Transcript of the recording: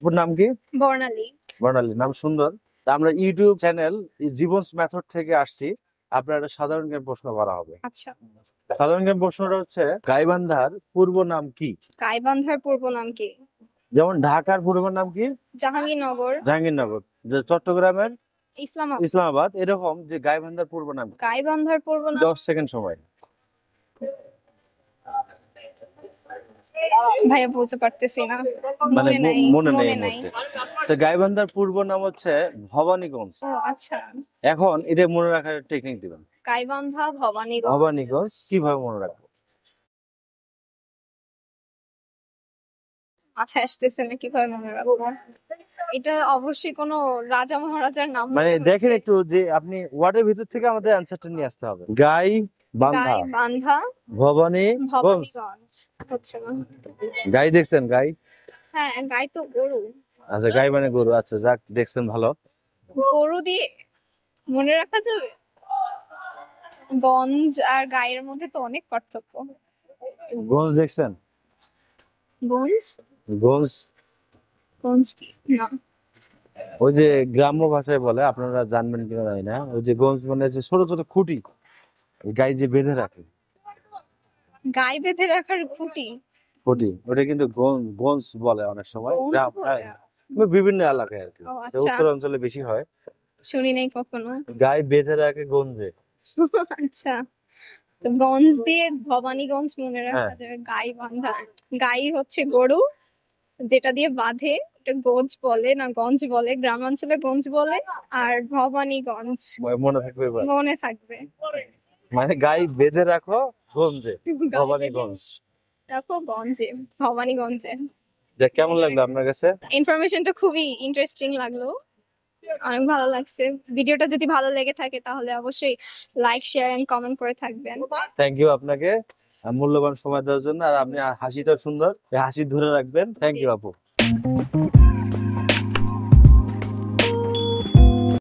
ওর নাম কি? বর্ণালী। বর্ণালী, নাম সুন্দর। তা আমরা ইউটিউব চ্যানেল জীবনস মেথড থেকে আসছি। আপনার একটা সাধারণ জ্ঞান প্রশ্ন করা হবে। আচ্ছা। সাধারণ জ্ঞান প্রশ্নটা হচ্ছে গাইবান্ধার পূর্ব নাম কি? গাইবান্ধার পূর্ব নাম কি? যেমন ঢাকার পূর্ব নাম কি? জাহাঙ্গীরনগর। জাহাঙ্গীরনগর। যে চট্টগ্রামের ইসলামাবাদ। ইসলামাবাদ। এরকম যে গাইবান্ধার পূর্ব নাম কি? গাইবান্ধার পূর্ব নাম 10 সেকেন্ড সময়। ভাইয়া বলতে পারতেছি না, মানে মনে নাই। মনে নেই মনে এই নাই। মুহূর্তে। তো গাইবান্ধার পূর্ব নাম হচ্ছে ভবানীগঞ্জ। ও আচ্ছা। এখন এটা মনে রাখার টেকনিক দিবেন। গাইবান্ধা, ভবানীগঞ্জ। ভবানীগঞ্জ কিভাবে মনে রাখবো? মাথায় আসতেছে না কিভাবে মনে রাখবো। এটা অবশ্যই কোনো রাজা মহারাজার নাম মানে মনে দেখেন হচ্ছে। একটু যে আপনি ওয়ার্ডের ভিতর থেকে আমাদের অ্যান্সারটা নিয়ে আসতে হবে। গাই বান্ধা, গাইবান্ধা, ভবানীগঞ্জ। ভবানীগঞ্জ হচ্ছে না। গাই দেখছেন? গাই, হ্যাঁ, গাই তো গরু। আচ্ছা গাই মানে গরু। আচ্ছা যাক, দেখছেন ভালো। গরু দিয়ে মনে রাখা যাবে? গঞ্জ আর গায়ের মধ্যে তো অনেক পার্থক্য। গঞ্জ দেখছেন? গঞ্জ। গঞ্জ গঞ্জ কি? না। ওই যে গ্রাম্য ভাষায় বলে, আপনারা জানবেন কিনা জানি না, ওই যে গঞ্জ মানে হচ্ছে ছোট ছোট খুঁটি, ওই গাই যে বেঁধে রাখে। গায়ে বেঁধে রাখার খুঁটি। খুঁটি, ওটা কিন্তু গঞ্জ বলে অনেক সময় গঞ্জ গ্রাম, বলে? বিভিন্ন এলাকায় আর কি। ও আচ্ছা, উত্তর অঞ্চলে বেশি হয়। শুনি নাই কখনো। গাই বেঁধে রাখে গঞ্জে। আচ্ছা, তো গঞ্জ দিয়ে ভবানীগঞ্জ মনে হ্যাঁ, রাখা যাবে। গাই বান্ধা, গাই হচ্ছে গরু, যেটা দিয়ে বাঁধে এটা গোজ বলে না গঞ্জ বলে, গ্রামাঞ্চলে গঞ্জ বলে। আর ভবানীগঞ্জ মনে থাকবে এবার। মনে থাকবে। মানে গাই বেঁধে রাখো গঞ্জে, গাই বেঁধে ভবানীগঞ্জ। রাখো গঞ্জে, ভবানীগঞ্জে। যা, কেমন লাগলো আপনার কাছে? ইনফরমেশনটা খুবই ইন্টারেস্টিং লাগলো, অনেক ভালো লাগছে। ভিডিওটা যদি ভালো লেগে থাকে তাহলে অবশ্যই লাইক, শেয়ার এন্ড কমেন্ট করে থাকবেন। থ্যাংক ইউ আপনাকে মূল্যবান সময় দেওয়ার জন্য। আর আপনি হাসিটা সুন্দর, এই হাসি ধরে রাখবেন। থ্যাংক ইউ আপু।